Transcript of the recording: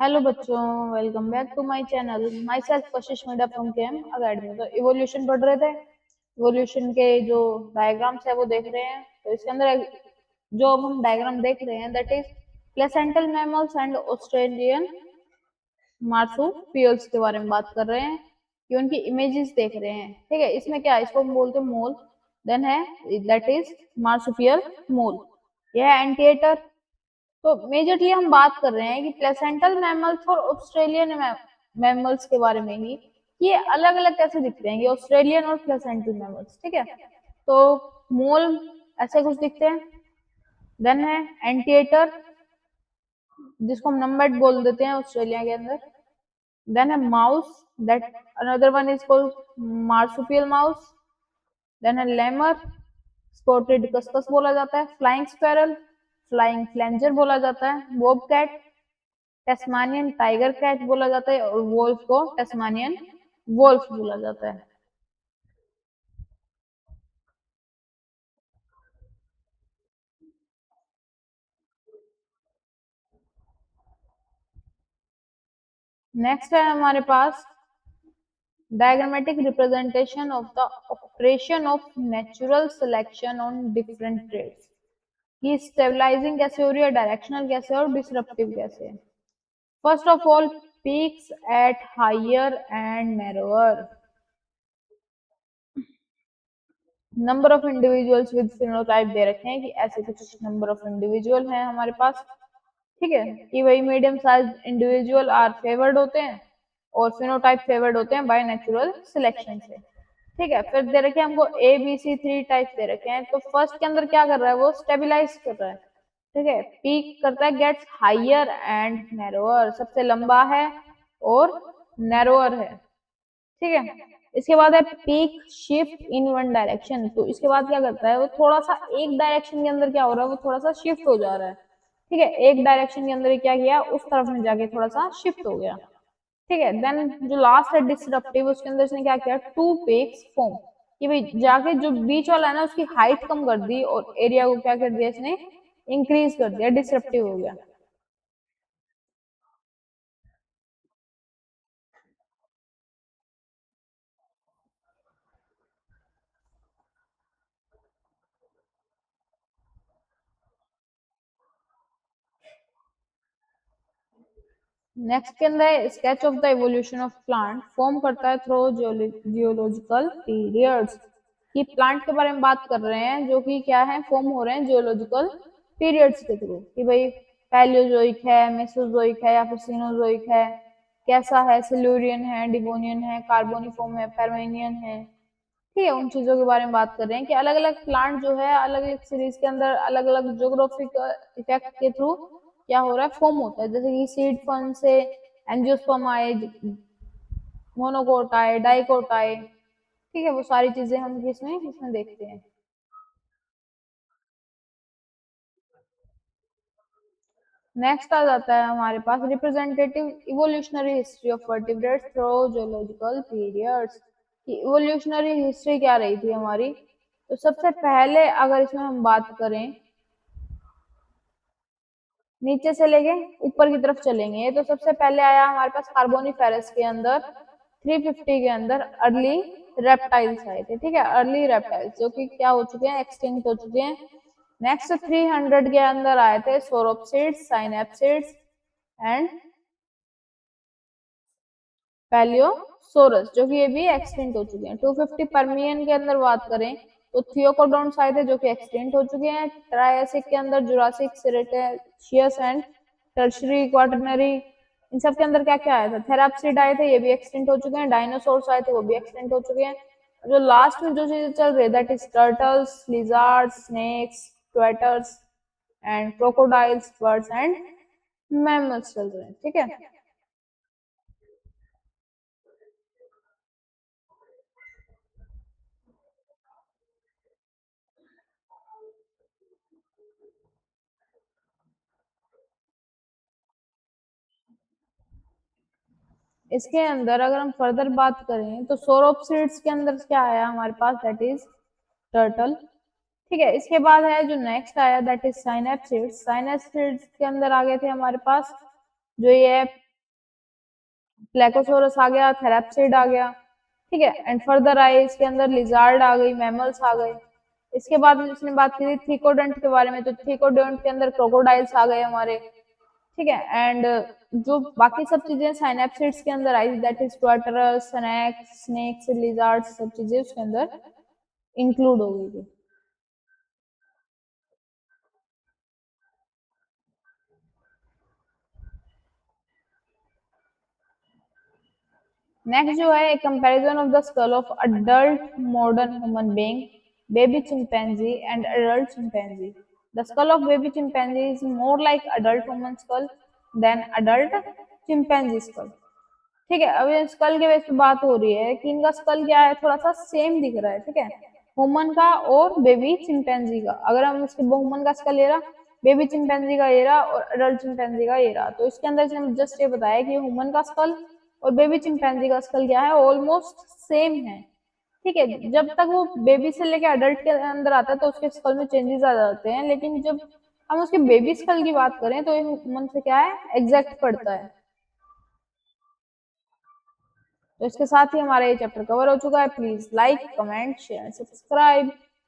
Hello बच्चों, welcome back to my channel. Myself Kashish Mida from chem academy. तो evolution पढ़ रहे थे। इवोल्यूशन के जो डायग्राम्स है वो देख रहे हैं। तो इसके अंदर जो अब हम डायग्राम देख रहे हैं that is placental mammals and Australian marsupials के बारे में बात कर रहे हैं कि उनकी इमेजेस देख रहे हैं। ठीक है, इसमें क्या है, इसको हम बोलते हैं मोल। देन है दैट इज मार्सुपियल मोल। यह है एंटीएटर। तो मेजरली हम बात कर रहे हैं कि प्लेसेंटल मैमल्स और ऑस्ट्रेलियन मैमल्स के बारे में ही, ये अलग अलग कैसे दिखते हैं, ये ऑस्ट्रेलियन और प्लेसेंटल मैमल्स। ठीक है, तो मोल ऐसे कुछ दिखते हैं। देन है एंटीएटर, जिसको हम नम्बेट बोल देते हैं ऑस्ट्रेलिया के अंदर। देन है mouse, that another one is called marsupial mouse. Then है लेमर, स्पॉटेड कस्कस बोला जाता है। फ्लाइंग स्क्वेरल, फ्लाइंग फ्लैंजर बोला जाता है। बॉब कैट, टेस्मानियन टाइगर कैट बोला जाता है। और वोल्फ को टेस्मानियन वोल्फ बोला जाता है। नेक्स्ट है हमारे पास diagrammatic representation of the operation of natural selection on different traits, कि स्टेबलाइजिंग कैसे हो रही है, डायरेक्शनल कैसे और डिसरप्टिव कैसे है। First of all, peaks at higher and narrower number of individuals with phenotype दे रखे हैं कि ऐसे कुछ नंबर ऑफ इंडिविजुअल हैं हमारे पास। ठीक है, कि वही medium size individual are favoured होते हैं और फिनोटाइप फेवर्ड होते हैं बाय नेचुरल सिलेक्शन से। ठीक है, फिर दे रखे हैं हमको ए बी सी 3 टाइप दे रखे हैं। तो फर्स्ट के अंदर क्या कर रहा है, वो स्टेबिलाईज कर रहा है। ठीक है, पीक करता है गेट्स हायर एंड नैरोअर, सबसे लंबा है और नैरोअर है। ठीक है, इसके बाद है peak shift in one direction. तो इसके बाद क्या करता है, वो थोड़ा सा एक डायरेक्शन के अंदर क्या हो रहा है, वो थोड़ा सा शिफ्ट हो जा रहा है। ठीक है, एक डायरेक्शन के अंदर क्या किया, उस तरफ में जाके थोड़ा सा शिफ्ट हो गया। ठीक है, देन जो लास्ट है डिसरप्टिव, उसके अंदर इसने क्या किया, टू पीक्स फॉर्म, कि भाई जाके जो बीच वाला है ना उसकी हाइट कम कर दी और एरिया को क्या कर दिया इसने, इंक्रीज कर दिया, डिसरप्टिव हो गया। नेक्स्ट के अंदर sketch of the evolution of plant, form करता है थ्रू जियोलॉजिकल पीरियड्स, कि प्लांट के बारे में बात कर रहे हैं जो कि क्या है, फॉर्म हो रहे हैं जियोलॉजिकल पीरियड्स के थ्रू, कि भाई पैलियोजोइक है, मेसोजोइक है या फिर सीनोजोइक है, कैसा है, सिल्यूरियन है, डिवोनियन है, कार्बोनिफॉर्म है, परमेनियन है। ठीक है, उन चीजों के बारे में बात कर रहे हैं कि अलग अलग प्लांट जो है अलग अलग सीरीज के अंदर अलग अलग ज्योग्राफिक इफेक्ट के थ्रू क्या हो रहा है, फॉर्म होता है। जैसे कि सीड फन से एंजियोस्पर्म आए, मोनोकोट आए, डाइकोट आए। ठीक है, वो सारी चीजें हम किसमें इसमें देखते हैं। नेक्स्ट आ जाता है हमारे पास representative evolutionary history of vertebrates through geological periods, कि इवोल्यूशनरी हिस्ट्री क्या रही थी हमारी। तो सबसे पहले अगर इसमें हम बात करें, नीचे से लेके ऊपर की तरफ चलेंगे तो सबसे पहले आया हमारे पास कार्बोनिफेरस के अंदर 350 के अंदर अर्ली रेप्टाइल्स आए थे। ठीक है, अर्ली रेप्टाइल्स जो कि क्या हो चुके हैं, एक्सटिंक्ट हो चुके हैं। नेक्स्ट 300 के अंदर आए थे सोरोप्सिड्स, साइनेप्सिड्स एंड पैलियोसोरस, जो कि ये भी एक्सटिंक्ट हो चुके हैं। 250 परमियन के अंदर बात करें तो थियोकोडोन्ट्स आए थे जो कि एक्सटिंक्ट हो चुके हैं। ट्रायसिक के अंदर जुरासिक, सिरेटेशियस एंड टर्शरी क्वाटरनरी, इन सब के अंदर क्या क्या आया था, थेराप्सिड आए थे, ये भी एक्सटिंक्ट हो चुके हैं। डायनासोर्स आए थे, वो भी एक्सटिंक्ट हो चुके हैं। जो लास्ट में जो चीजें चल रही है that is turtles, lizards, snakes, tuataras and crocodiles, birds and mammals चल रहे हैं। ठीक है, इसके अंदर अगर हम फर्दर बात करें तो सोरोप्सिड्स के अंदर क्या आया हमारे पास, दैट इज टर्टल। ठीक है, इसके बाद है जो नेक्स्ट आया दैट इज साइनेप्सिड्स। साइनेप्सिड्स के अंदर आ गए थे हमारे पास जो ये प्लेकोसोरस आ गया, थेराप्सिड आ गया, ठीक है। एंड फर्दर आए इसके अंदर लिजार्ड आ गई, मैमल्स आ गए। इसके बाद इसने बात की थी थीकोडेंट के बारे में, तो थीकोडेंट के अंदर क्रोकोडाइल्स आ गए हमारे, ठीक है। एंड जो बाकी सब चीजें साइनेप्सिड्स के अंदर आई, दैट इज ट्वाटरस, स्नेक्स, लिजार्ड्स, सब चीजें उसके अंदर इंक्लूड हो गई थी। नेक्स्ट जो है comparison of the skull of adult modern human being, baby chimpanzee and adult chimpanzee. The skull of baby chimpanzee is more like adult human skull than adult chimpanzee skull, ठीक है। अब ये school के base पे बात हो रही है कि इनका स्कल क्या है, थोड़ा सा सेम दिख रहा है, ठीक है, ह्यूमन का और बेबी चिंपैंजी का। अगर हम इसके ह्यूमन का स्कल ले रहा, बेबी चिंपैंजी का ये रहा और अडल्ट चिंपैंजी का ये रहा, तो इसके अंदर से हम जस्ट ये बताया कि ह्यूमन का स्कल और बेबी चिंपैंजी का स्कल क्या है, ऑलमोस्ट सेम है, ठीक है। जब तक वो बेबी से लेके अडल्ट के अंदर आता है तो उसके स्कल में चेंजेस आ जाते हैं, लेकिन जब हम उसके बेबी स्कल की बात करें तो ये ह्यूमन से क्या है, एग्जैक्ट पड़ता है। तो इसके साथ ही हमारा ये चैप्टर कवर हो चुका है। Please like, comment, share, subscribe.